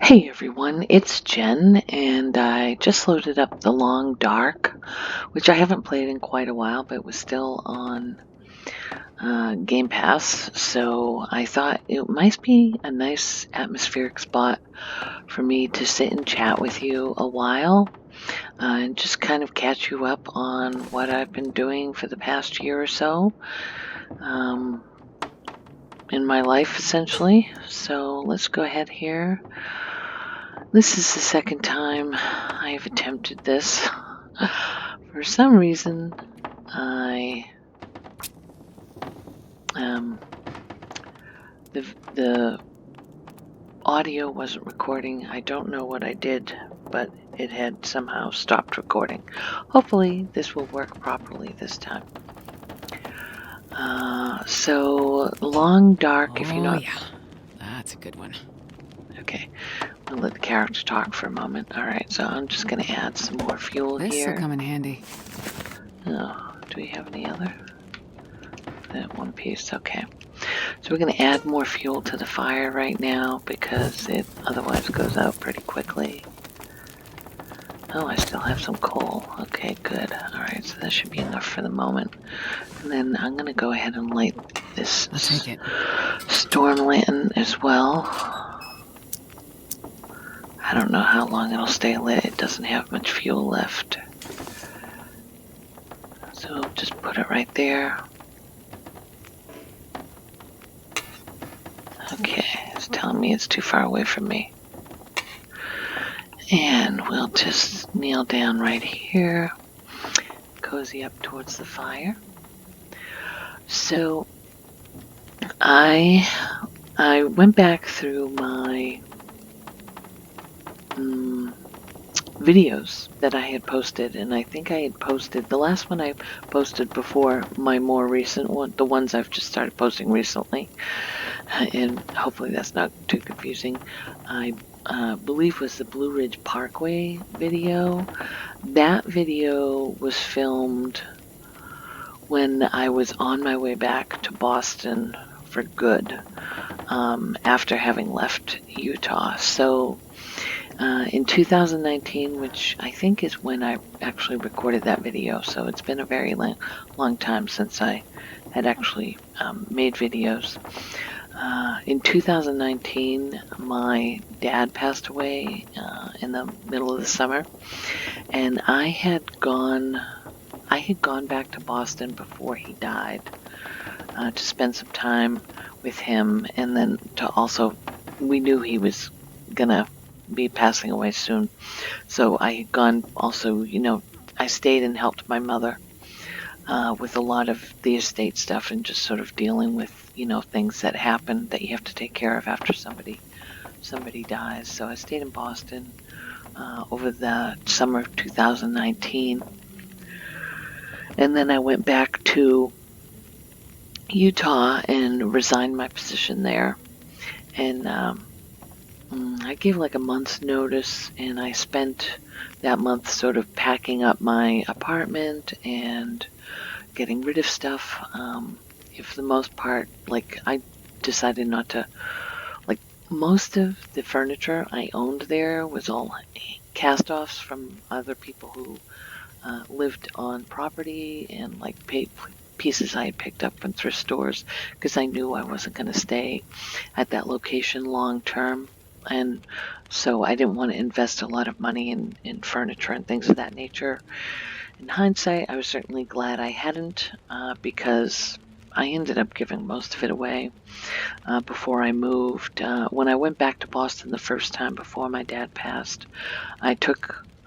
Hey everyone, it's Jen, and I just loaded up The Long Dark, which I haven't played in quite a while, but it was still on Game Pass, so I thought it might be a nice atmospheric spot for me to sit and chat with you a while, and just kind of catch you up on what I've been doing for the past year or so in my life, essentially. So let's go ahead here. This is the second time I've attempted this. For some reason, the audio wasn't recording. I don't know what I did, but it had somehow stopped recording. Hopefully this will work properly this time. So Long Dark, if you know. Oh yeah, that's a good one. Okay, I'll let the character talk for a moment. All right, so I'm just gonna add some more fuel This'll here. come in handy. Oh, do we have any other? That one piece, okay. So we're going to add more fuel to the fire right now because it otherwise goes out pretty quickly. Oh, I still have some coal. Okay, good. Alright, so that should be enough for the moment. And then I'm going to go ahead and light this I'll take it. storm lantern as well. I don't know how long it'll stay lit. It doesn't have much fuel left. So just put it right there. Okay, it's telling me it's too far away from me. And we'll just kneel down right here, cozy up towards the fire. So I went back through my videos that I had posted, and I think I had posted the last one I posted before my more recent one, the ones I've just started posting recently, and hopefully that's not too confusing. I believe was the Blue Ridge Parkway video. That video was filmed when I was on my way back to Boston for good, after having left Utah. So in 2019, which I think is when I actually recorded that video, so it's been a very long time since I had actually made videos. In 2019, my dad passed away in the middle of the summer, and I had gone back to Boston before he died to spend some time with him, and then to also, we knew he was gonna be passing away soon, so I had gone also, I stayed and helped my mother with a lot of the estate stuff and just sort of dealing with, things that happen that you have to take care of after somebody dies. So I stayed in Boston over the summer of 2019. And then I went back to Utah and resigned my position there. And I gave like a month's notice, and I spent that month sort of packing up my apartment and getting rid of stuff. For the most part, like, I decided not to, like, most of the furniture I owned there was all cast-offs from other people who lived on property, and like pieces I had picked up from thrift stores, because I knew I wasn't going to stay at that location long term. And so I didn't want to invest a lot of money in furniture and things of that nature. In hindsight, I was certainly glad I hadn't, because I ended up giving most of it away before I moved. When I went back to Boston the first time before my dad passed,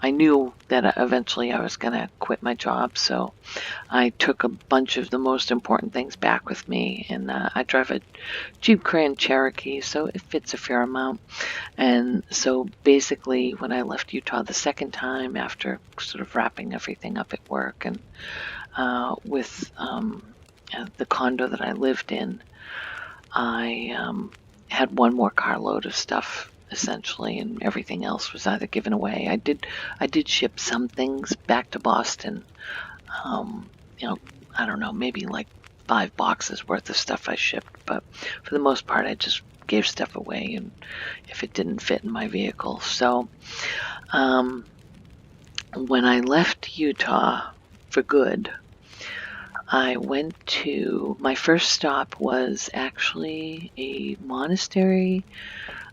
I knew that eventually I was going to quit my job, so I took a bunch of the most important things back with me, and I drive a Jeep Grand Cherokee, so it fits a fair amount. And so basically, when I left Utah the second time, after sort of wrapping everything up at work and with the condo that I lived in, I had one more carload of stuff essentially, and everything else was either given away. I did ship some things back to Boston. I don't know, maybe like 5 boxes worth of stuff I shipped, but for the most part, I just gave stuff away and if it didn't fit in my vehicle. So when I left Utah for good, I went to, my first stop was actually a monastery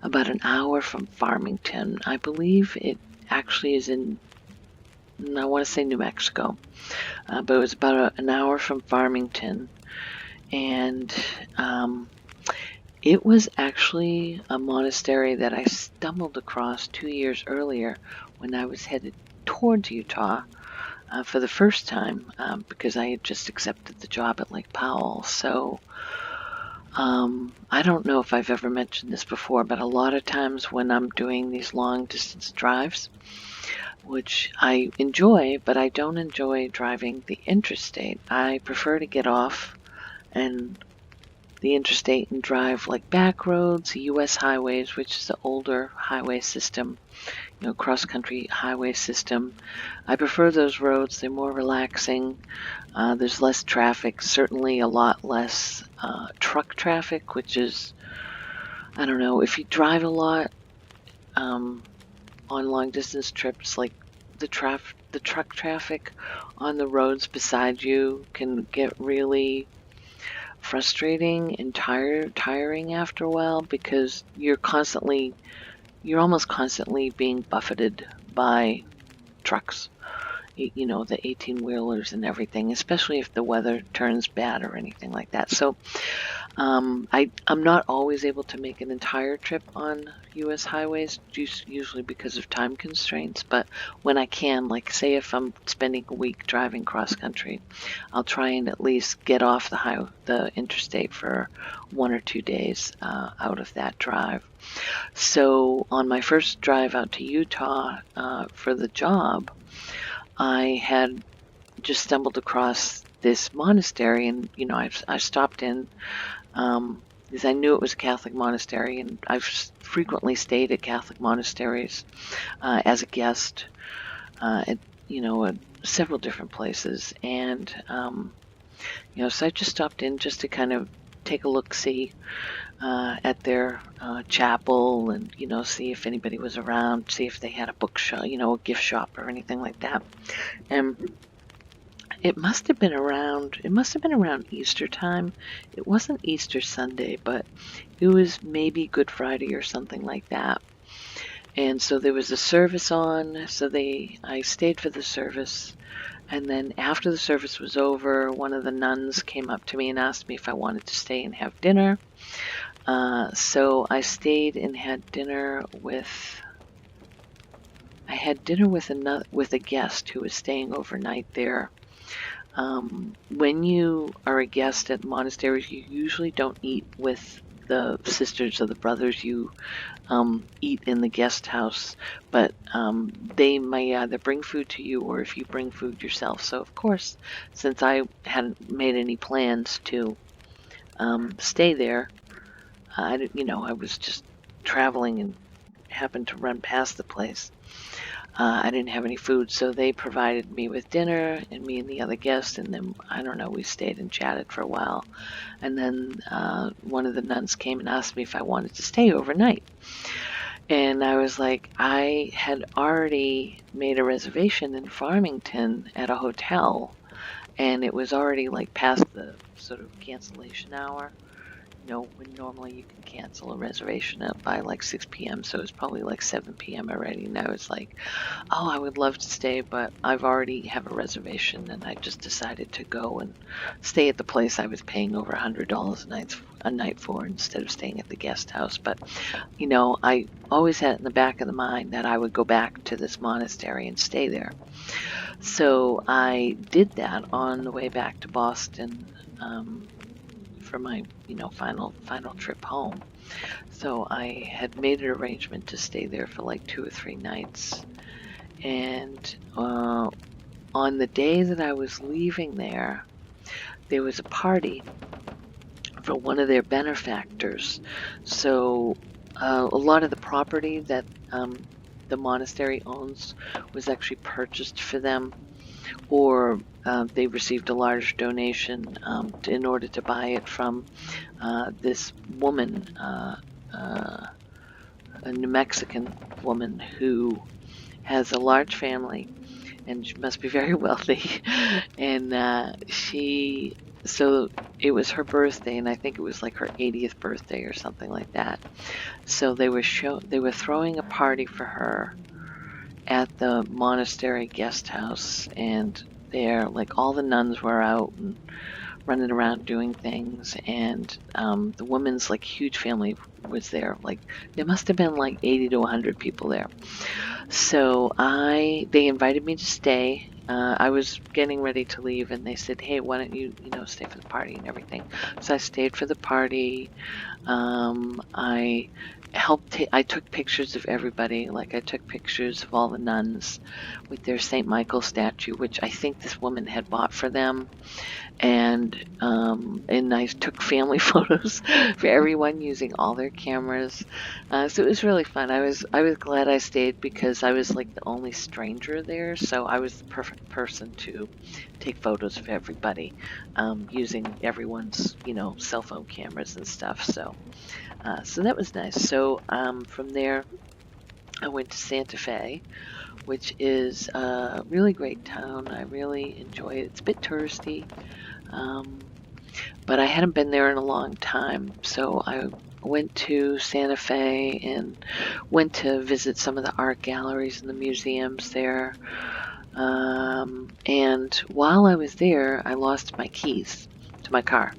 about an hour from Farmington. I believe it actually is in, I want to say New Mexico, but it was about an hour from Farmington. And it was actually a monastery that I stumbled across 2 years earlier when I was headed towards Utah for the first time because I had just accepted the job at Lake Powell. So I don't know if I've ever mentioned this before, but a lot of times when I'm doing these long distance drives, which I enjoy, but I don't enjoy driving the interstate. I prefer to get off and the interstate and drive like back roads, US highways, which is the older highway system, cross-country highway system. I prefer those roads. They're more relaxing. There's less traffic, certainly a lot less truck traffic, which is, I don't know, if you drive a lot on long distance trips, like the truck traffic on the roads beside you can get really frustrating and tiring after a while because you're almost constantly being buffeted by trucks, the 18-wheelers and everything, especially if the weather turns bad or anything like that. So I'm not always able to make an entire trip on US highways, usually because of time constraints, but when I can, like say if I'm spending a week driving cross country, I'll try and at least get off the interstate for 1 or 2 days out of that drive. So on my first drive out to Utah for the job, I had just stumbled across this monastery, and I stopped in because I knew it was a Catholic monastery, and I've frequently stayed at Catholic monasteries as a guest at several different places, and so I just stopped in just to kind of take a look-see at their chapel, and see if anybody was around, see if they had a bookshop, a gift shop or anything like that. And it must have been around Easter time. It wasn't Easter Sunday, but it was maybe Good Friday or something like that. And so there was a service on, so I stayed for the service. And then after the service was over, one of the nuns came up to me and asked me if I wanted to stay and have dinner. So I stayed and had dinner with a guest who was staying overnight there. When you are a guest at monasteries, you usually don't eat with the sisters or the brothers. You eat in the guest house, but they may either bring food to you or if you bring food yourself. So of course, since I hadn't made any plans to stay there, I was just traveling and happened to run past the place. I didn't have any food, so they provided me with dinner, and me and the other guest, and then, I don't know, we stayed and chatted for a while. And then one of the nuns came and asked me if I wanted to stay overnight. And I was like, I had already made a reservation in Farmington at a hotel, and it was already like past the sort of cancellation hour. When normally you can cancel a reservation up by like 6 p.m. So it was probably like 7 p.m. already. And I was like, oh, I would love to stay, but I've already have a reservation. And I just decided to go and stay at the place I was paying over $100 a night for instead of staying at the guest house. But, I always had it in the back of the mind that I would go back to this monastery and stay there. So I did that on the way back to Boston. For my final trip home. So I had made an arrangement to stay there for like 2 or 3 nights, and on the day that I was leaving there was a party for one of their benefactors. So a lot of the property that the monastery owns was actually purchased for them, or they received a large donation in order to buy it from this woman a New Mexican woman who has a large family, and she must be very wealthy. And so it was her birthday, and I think it was like her 80th birthday or something like that. So they were throwing a party for her at the monastery guest house, and there, like, all the nuns were out and running around doing things, and the woman's like huge family was there. Like, there must have been like 80 to 100 people there. So they invited me to stay. I was getting ready to leave, and they said, "Hey, why don't you know, stay for the party and everything?" So I stayed for the party. I I took pictures of everybody. Like, I took pictures of all the nuns with their St. Michael statue, which I think this woman had bought for them. And I took family photos for everyone using all their cameras. So it was really fun. I was glad I stayed because I was like the only stranger there, so I was the perfect person to take photos of everybody, using everyone's, cell phone cameras and stuff. So that was nice. So from there, I went to Santa Fe, which is a really great town. I really enjoy it. It's a bit touristy. Um, but I hadn't been there in a long time, so I went to Santa Fe and went to visit some of the art galleries and the museums there. And while I was there, I lost my keys to my car.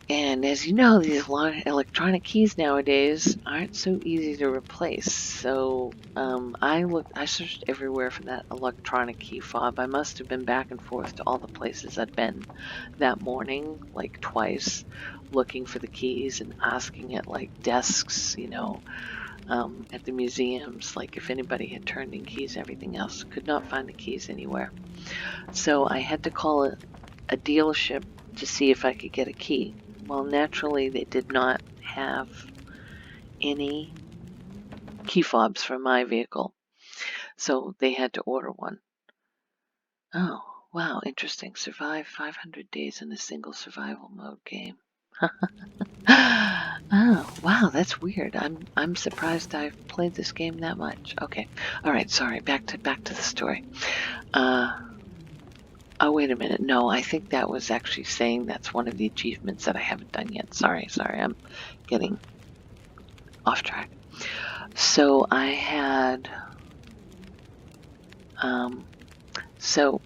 And as you know, these electronic keys nowadays aren't so easy to replace. So I searched everywhere for that electronic key fob. I must have been back and forth to all the places I'd been that morning, like twice, looking for the keys and asking at like desks, at the museums, like if anybody had turned in keys, everything else. Could not find the keys anywhere. So I had to call a dealership to see if I could get a key. Well, naturally, they did not have any key fobs for my vehicle, so they had to order one. Oh, wow, interesting. Survive 500 days in a single survival mode game. Oh, wow, that's weird. I'm surprised I've played this game that much. Okay. All right, sorry. Back to the story. Uh oh, wait a minute. No, I think that was actually saying that's one of the achievements that I haven't done yet. Sorry. I'm getting off track. So I had so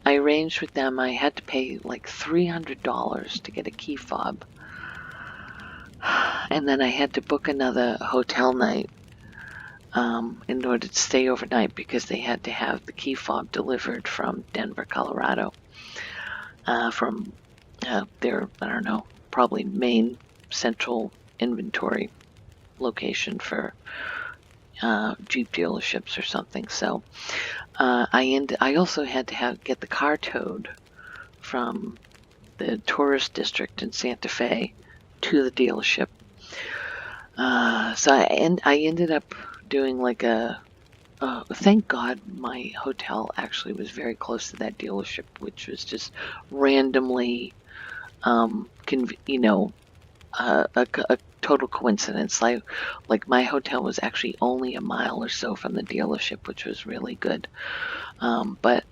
I arranged with them. I had to pay like $300 to get a key fob. And then I had to book another hotel night in order to stay overnight because they had to have the key fob delivered from Denver, Colorado, from their, I don't know, probably main central inventory location for Jeep dealerships or something. So I also had to get the car towed from the tourist district in Santa Fe to the dealership. So I ended up doing like thank God my hotel actually was very close to that dealership, which was just randomly, a total coincidence. Like my hotel was actually only a mile or so from the dealership, which was really good. But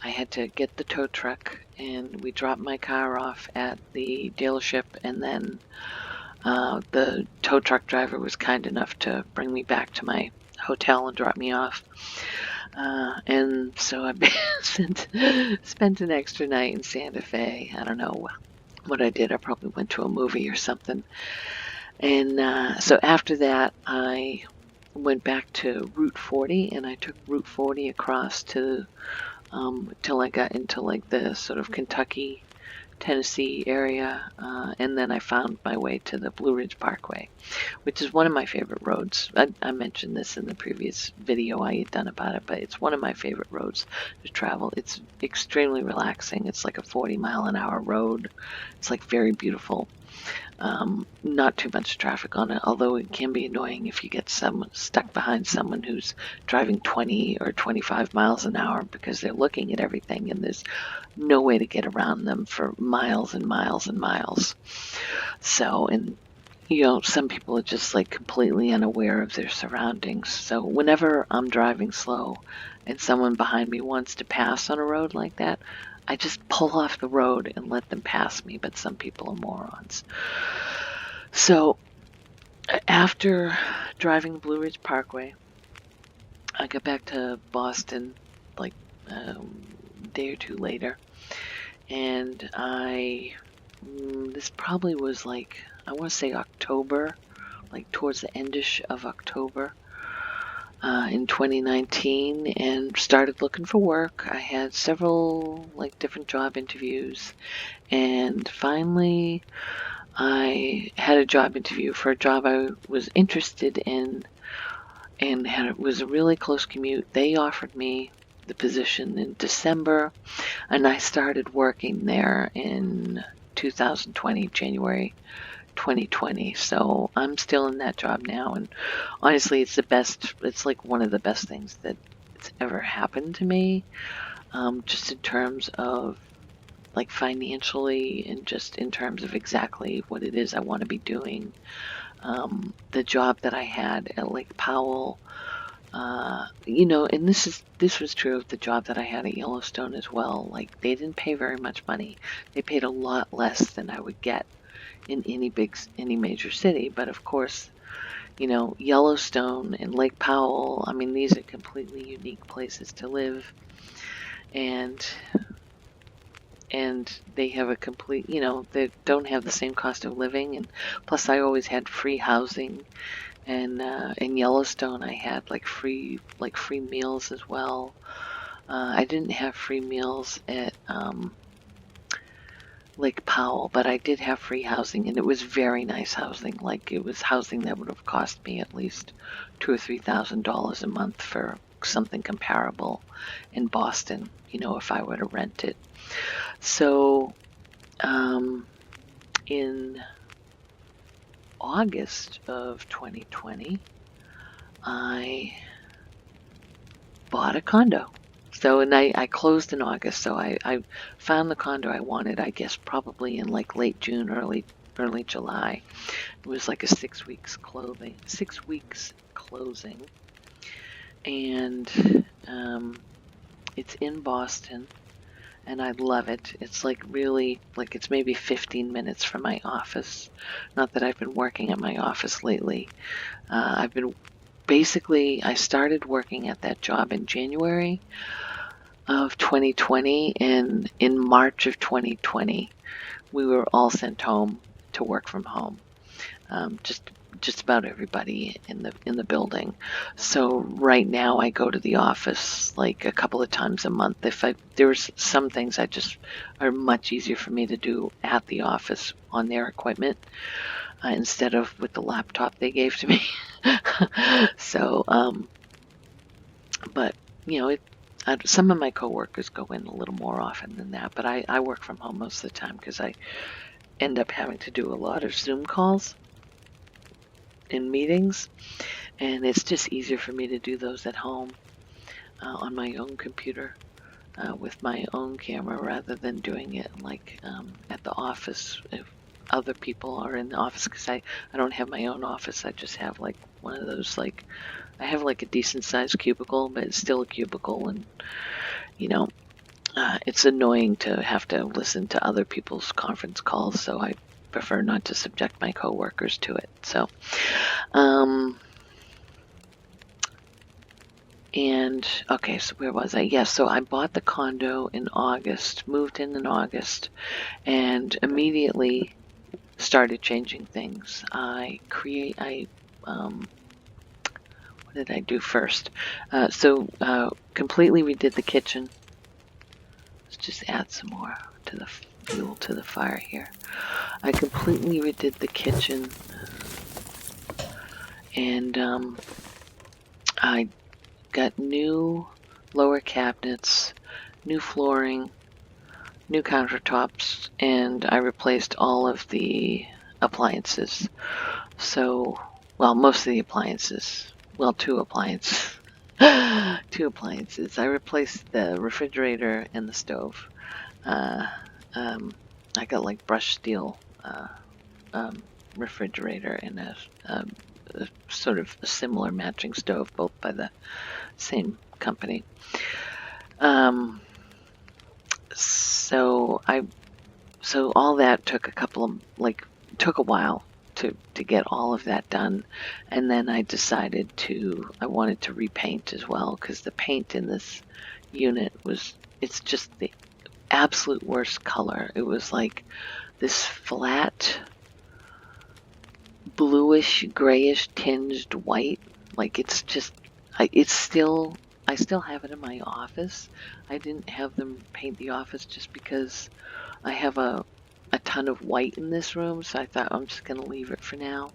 I had to get the tow truck, and we dropped my car off at the dealership, and then the tow truck driver was kind enough to bring me back to my hotel and drop me off. And so I spent an extra night in Santa Fe. I don't know what I did. I probably went to a movie or something. And so after that, I went back to Route 40, and I took Route 40 across to till I got into like the sort of Kentucky, Tennessee area, and then I found my way to the Blue Ridge Parkway, which is one of my favorite roads. I mentioned this in the previous video I had done about it, but it's one of my favorite roads to travel. It's extremely relaxing. It's like a 40-mile-an-hour road. It's like very beautiful. Not too much traffic on it, although it can be annoying if you get someone stuck behind someone who's driving 20 or 25 miles an hour because they're looking at everything and there's no way to get around them for miles and miles and miles. So, and some people are just like completely unaware of their surroundings. So whenever I'm driving slow and someone behind me wants to pass on a road like that, I just pull off the road and let them pass me, but some people are morons. So after driving Blue Ridge Parkway, I got back to Boston like a day or two later, and this probably was like, I want to say October, like towards the endish of October in 2019, and started looking for work. I had several like different job interviews, and finally I had a job interview for a job I was interested in, and it was a really close commute. They offered me the position in December, and I started working there in 2020, January 2020. So I'm still in that job now, and honestly, it's the best. It's like one of the best things that's ever happened to me, just in terms of like financially and just in terms of exactly what it is I want to be doing. The job that I had at Lake Powell, and this was true of the job that I had at Yellowstone as well. Like they didn't pay very much money. They paid a lot less than I would get in any major city. But of course, Yellowstone and Lake Powell, I mean, these are completely unique places to live, and they have a complete, they don't have the same cost of living, and plus I always had free housing, and in Yellowstone I had like free meals as well. I didn't have free meals at Lake Powell, but I did have free housing, and it was very nice housing. Like it was housing that would have cost me at least $2,000 or $3,000 a month for something comparable in Boston, if I were to rent it. So in August of 2020, I bought a condo. So, and I closed in August. So I found the condo I wanted, I guess, probably in like late June, early July. It was like a 6 weeks closing. And it's in Boston, and I love it. It's like really, like it's maybe 15 minutes from my office. Not that I've been working at my office lately. I started working at that job in January of 2020, and in March of 2020, we were all sent home to work from home. Just about everybody in the building. So right now I go to the office like a couple of times a month. There's some things I just are much easier for me to do at the office on their equipment instead of with the laptop they gave to me. So, but some of my coworkers go in a little more often than that, but I work from home most of the time because I end up having to do a lot of Zoom calls in meetings, and it's just easier for me to do those at home on my own computer with my own camera rather than doing it like at the office if other people are in the office, because I don't have my own office. I just have like one of those, like I have like a decent sized cubicle, but it's still a cubicle, and it's annoying to have to listen to other people's conference calls, so I prefer not to subject my coworkers to it. So and okay, so where was I? Yes, so I bought the condo in August, moved in August, and immediately started changing things. What did I do first? Completely redid the kitchen. Let's just add some more to the fuel to the fire here. I completely redid the kitchen, and I got new lower cabinets, new flooring, new countertops, and I replaced all of the appliances. So, well, most of the appliances. Well, two appliances. Two appliances. I replaced the refrigerator and the stove. Uh, I got like brushed steel refrigerator and a sort of a similar matching stove, both by the same company. Um, so all that took took a while to get all of that done, and then I decided I wanted to repaint as well, because the paint in this unit it's just the absolute worst color. It was like this flat bluish grayish tinged white. Like it's just I still have it in my office. I didn't have them paint the office just because I have a ton of white in this room, so I thought I'm just gonna leave it for now.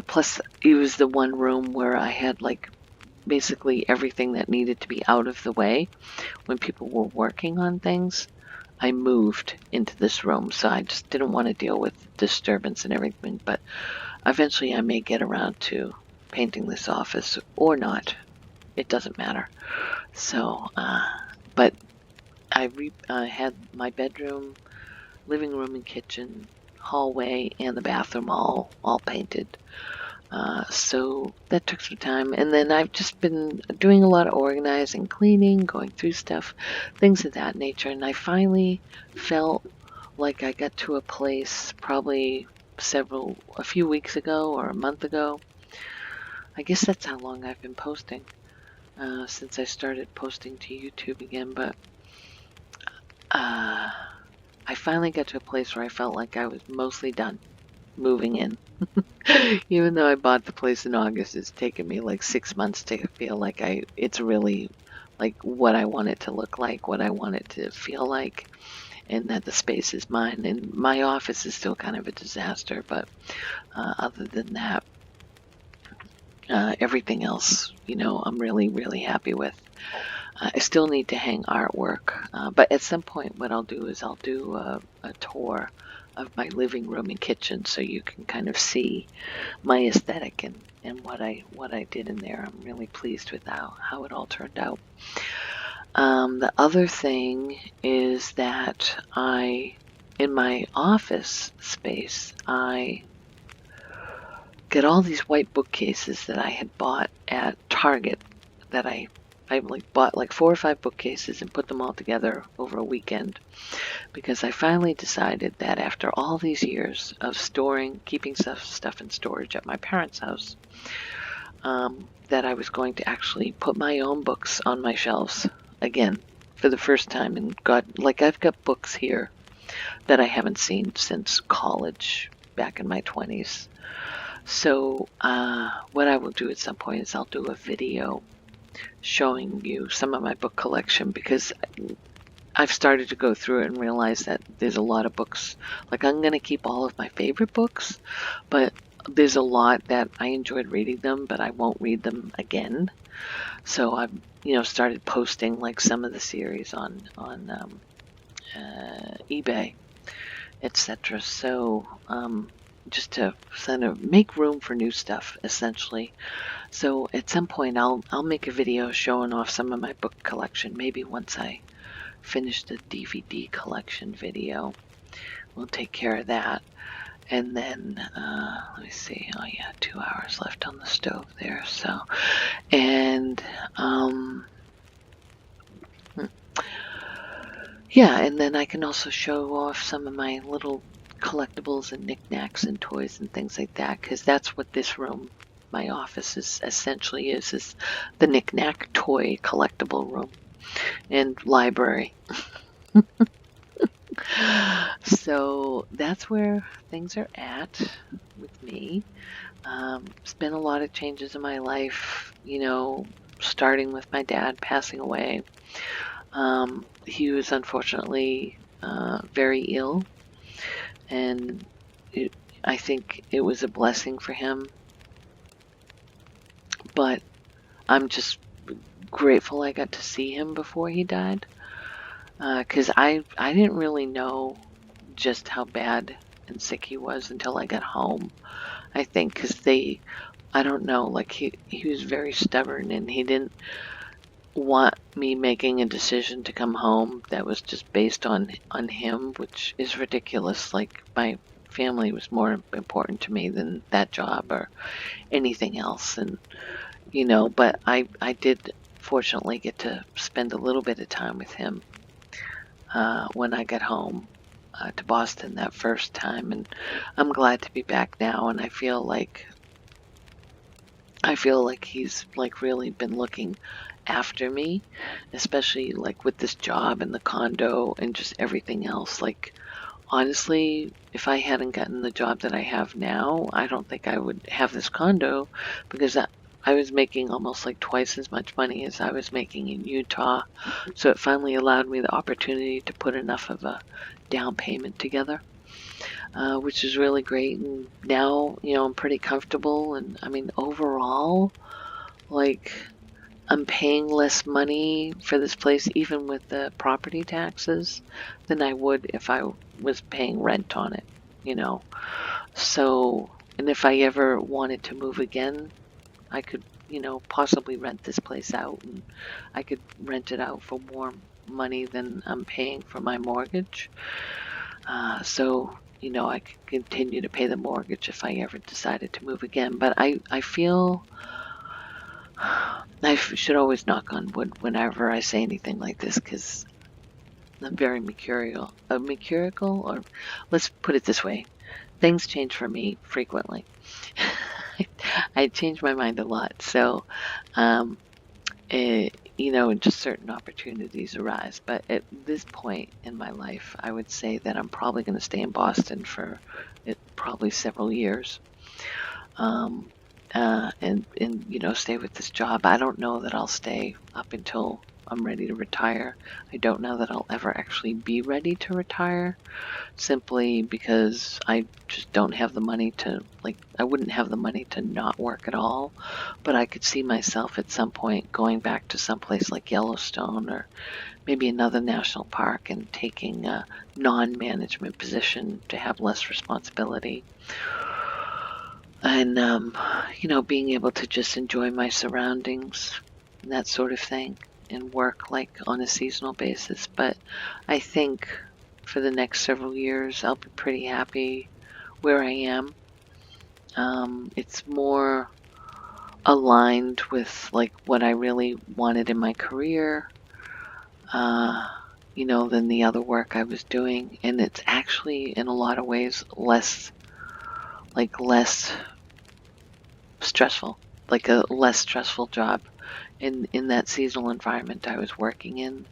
Plus, it was the one room where I had like basically everything that needed to be out of the way when people were working on things. I moved into this room, so I just didn't want to deal with disturbance and everything. But eventually, I may get around to painting this office or not. It doesn't matter. So, but I had my bedroom, living room and kitchen, hallway, and the bathroom all painted. So that took some time. And then I've just been doing a lot of organizing, cleaning, going through stuff, things of that nature. And I finally felt like I got to a place probably a few weeks ago or a month ago. I guess that's how long I've been posting, since I started posting to YouTube again. But I finally got to a place where I felt like I was mostly done moving in. Even though I bought the place in August, it's taken me like 6 months to feel like it's really like what I want it to look like, what I want it to feel like, and that the space is mine. And my office is still kind of a disaster, but other than that, everything else, I'm really, really happy with. I still need to hang artwork, but at some point what I'll do is I'll do a tour of my living room and kitchen, so you can kind of see my aesthetic and what I did in there. I'm really pleased with how it all turned out. The other thing is that in my office space, I get all these white bookcases that I had bought at Target that I like bought like 4 or 5 bookcases and put them all together over a weekend, because I finally decided that after all these years of keeping stuff in storage at my parents' house, that I was going to actually put my own books on my shelves again for the first time. And I've got books here that I haven't seen since college back in my 20s. So what I will do at some point is I'll do a video showing you some of my book collection, because I've started to go through it and realize that there's a lot of books. Like, I'm going to keep all of my favorite books, but there's a lot that I enjoyed reading them, but I won't read them again. So I've, started posting like some of the series on eBay, etc. So just to kind of make room for new stuff, essentially. So at some point I'll make a video showing off some of my book collection. Maybe once I finish the DVD collection video, we'll take care of that. And then let me see. Oh yeah, 2 hours left on the stove there. So, and yeah, and then I can also show off some of my little collectibles and knickknacks and toys and things like that, because that's what this room, my office, is the knickknack toy collectible room and library. So that's where things are at with me. It's been a lot of changes in my life, starting with my dad passing away. He was unfortunately very ill, and I think it was a blessing for him. But I'm just grateful I got to see him before he died, because I didn't really know just how bad and sick he was until I got home. I think because I don't know, like he was very stubborn and he didn't want me making a decision to come home that was just based on him, which is ridiculous. Like my family was more important to me than that job or anything else. And but I did fortunately get to spend a little bit of time with him when I got home to Boston that first time, and I'm glad to be back now. And I feel like he's like really been looking after me, especially like with this job and the condo and just everything else. Like honestly, if I hadn't gotten the job that I have now, I don't think I would have this condo because I was making almost like twice as much money as I was making in Utah. So it finally allowed me the opportunity to put enough of a down payment together, which is really great. And now, I'm pretty comfortable. And I mean, overall, like, I'm paying less money for this place, even with the property taxes, than I would if I was paying rent on it, you know. So, and if I ever wanted to move again, I could, possibly rent this place out and I could rent it out for more money than I'm paying for my mortgage. So, I could continue to pay the mortgage if I ever decided to move again. But I feel I should always knock on wood whenever I say anything like this because I'm very mercurial. Mercurial, or let's put it this way: things change for me frequently. I change my mind a lot, so um, just certain opportunities arise. But at this point in my life, I would say that I'm probably going to stay in Boston for probably several years. Um, and stay with this job. I don't know that I'll stay up until I'm ready to retire. I don't know that I'll ever actually be ready to retire, simply because I just don't have the money to, like, I wouldn't have the money to not work at all. But I could see myself at some point going back to someplace like Yellowstone or maybe another national park and taking a non-management position to have less responsibility. And being able to just enjoy my surroundings and that sort of thing and work like on a seasonal basis. But I think for the next several years I'll be pretty happy where I am. It's more aligned with like what I really wanted in my career, than the other work I was doing. And it's actually in a lot of ways less stressful, like a less stressful job in that seasonal environment I was working in.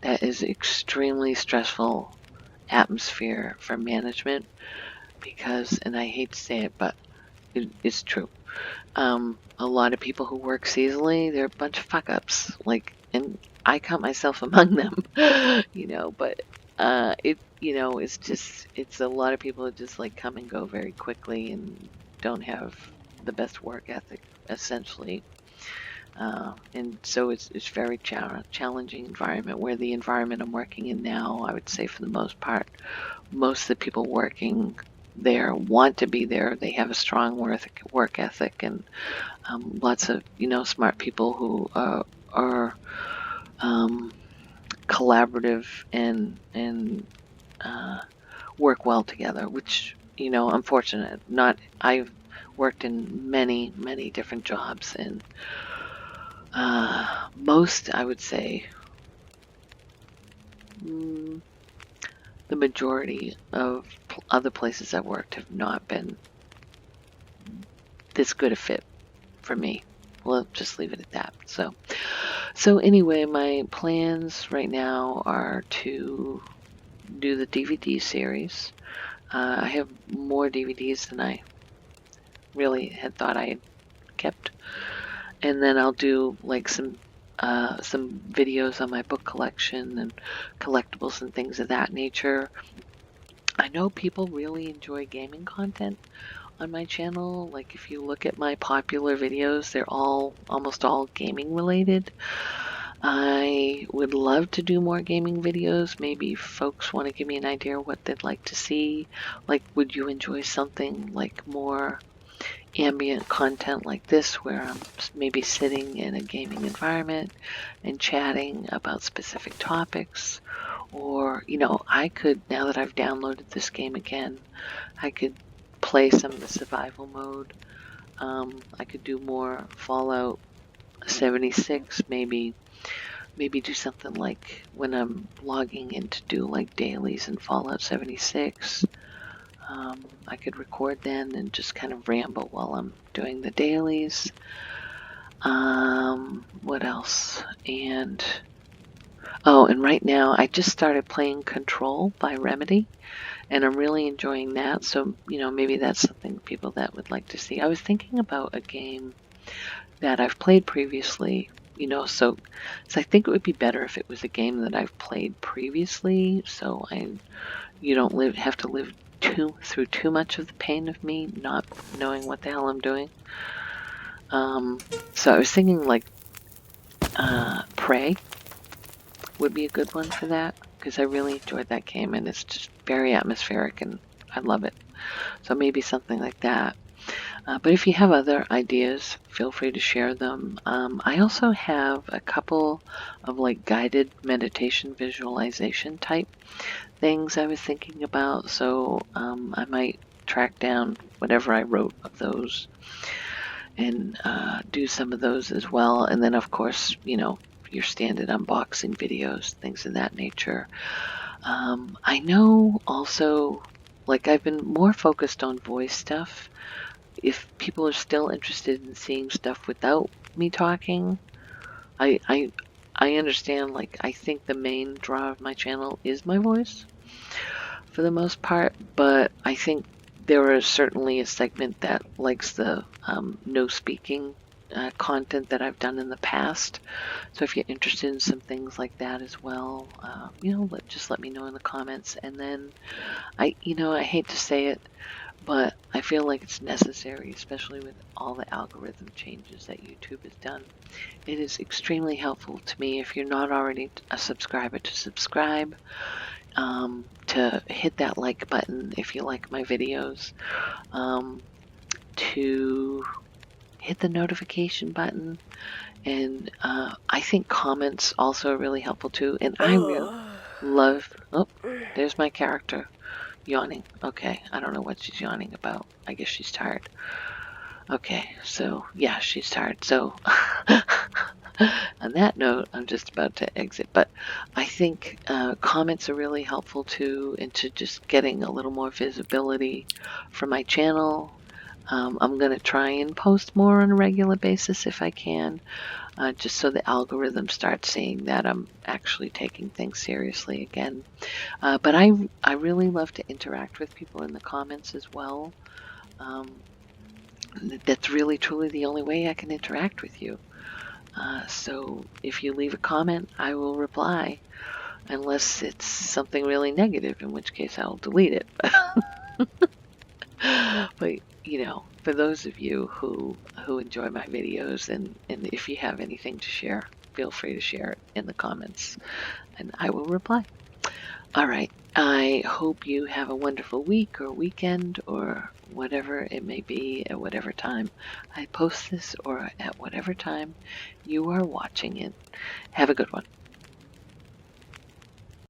That is extremely stressful atmosphere for management because, and I hate to say it, but it's true. A lot of people who work seasonally, they're a bunch of fuck ups. Like, and I count myself among them, but it's a lot of people who just like come and go very quickly and don't have the best work ethic, essentially. And so it's very challenging environment, where the environment I'm working in now, I would say for the most part, most of the people working there want to be there. They have a strong work ethic and lots of, smart people who are collaborative and work well together, which, I'm fortunate. Not, I've worked in many, many different jobs, and most, I would say, the majority of other places I've worked have not been this good a fit for me. We'll just leave it at that. So anyway, my plans right now are to do the DVD series. I have more DVDs than I really had thought I had kept. And then I'll do like some videos on my book collection and collectibles and things of that nature. I know people really enjoy gaming content on my channel. Like if you look at my popular videos, they're almost all gaming related. I would love to do more gaming videos. Maybe folks want to give me an idea of what they'd like to see. Like, would you enjoy something like more ambient content like this, where I'm maybe sitting in a gaming environment and chatting about specific topics? Or, I could, now that I've downloaded this game again, I could play some of the survival mode. I could do more Fallout 76, maybe do something like when I'm logging in to do like dailies in Fallout 76. I could record then and just kind of ramble while I'm doing the dailies. What else? And right now I just started playing Control by Remedy, and I'm really enjoying that. So, maybe that's something people that would like to see. I was thinking about a game that I've played previously, so I think it would be better if it was a game that I've played previously, so you don't have to live through too much of the pain of me not knowing what the hell I'm doing. So I was thinking like Prey would be a good one for that, because I really enjoyed that game and it's just very atmospheric and I love it. So maybe something like that. But if you have other ideas, feel free to share them. I also have a couple of like guided meditation visualization type things I was thinking about. So I might track down whatever I wrote of those and do some of those as well. And then, of course, your standard unboxing videos, things of that nature. I know also, like, I've been more focused on voice stuff. If people are still interested in seeing stuff without me talking, I I I understand. Like, I think the main draw of my channel is my voice for the most part, but I think there is certainly a segment that likes the no speaking content that I've done in the past. So if you're interested in some things like that as well, just let me know in the comments. And then I hate to say it, but I feel like it's necessary, especially with all the algorithm changes that YouTube has done. It is extremely helpful to me, if you're not already a subscriber, to subscribe, to hit that like button if you like my videos, to hit the notification button, and I think comments also are really helpful too. And I really love, oh, there's my character yawning. Okay, I don't know what she's yawning about. I guess she's tired. Okay, so yeah, she's tired. So on that note, I'm just about to exit. But I think comments are really helpful too, into just getting a little more visibility for my channel. I'm going to try and post more on a regular basis if I can, just so the algorithm starts seeing that I'm actually taking things seriously again. But I really love to interact with people in the comments as well. That's really truly the only way I can interact with you. So if you leave a comment, I will reply, unless it's something really negative, in which case I'll delete it. But for those of you who enjoy my videos, and if you have anything to share, feel free to share it in the comments and I will reply. All right. I hope you have a wonderful week or weekend or whatever it may be at whatever time I post this, or at whatever time you are watching it. Have a good one.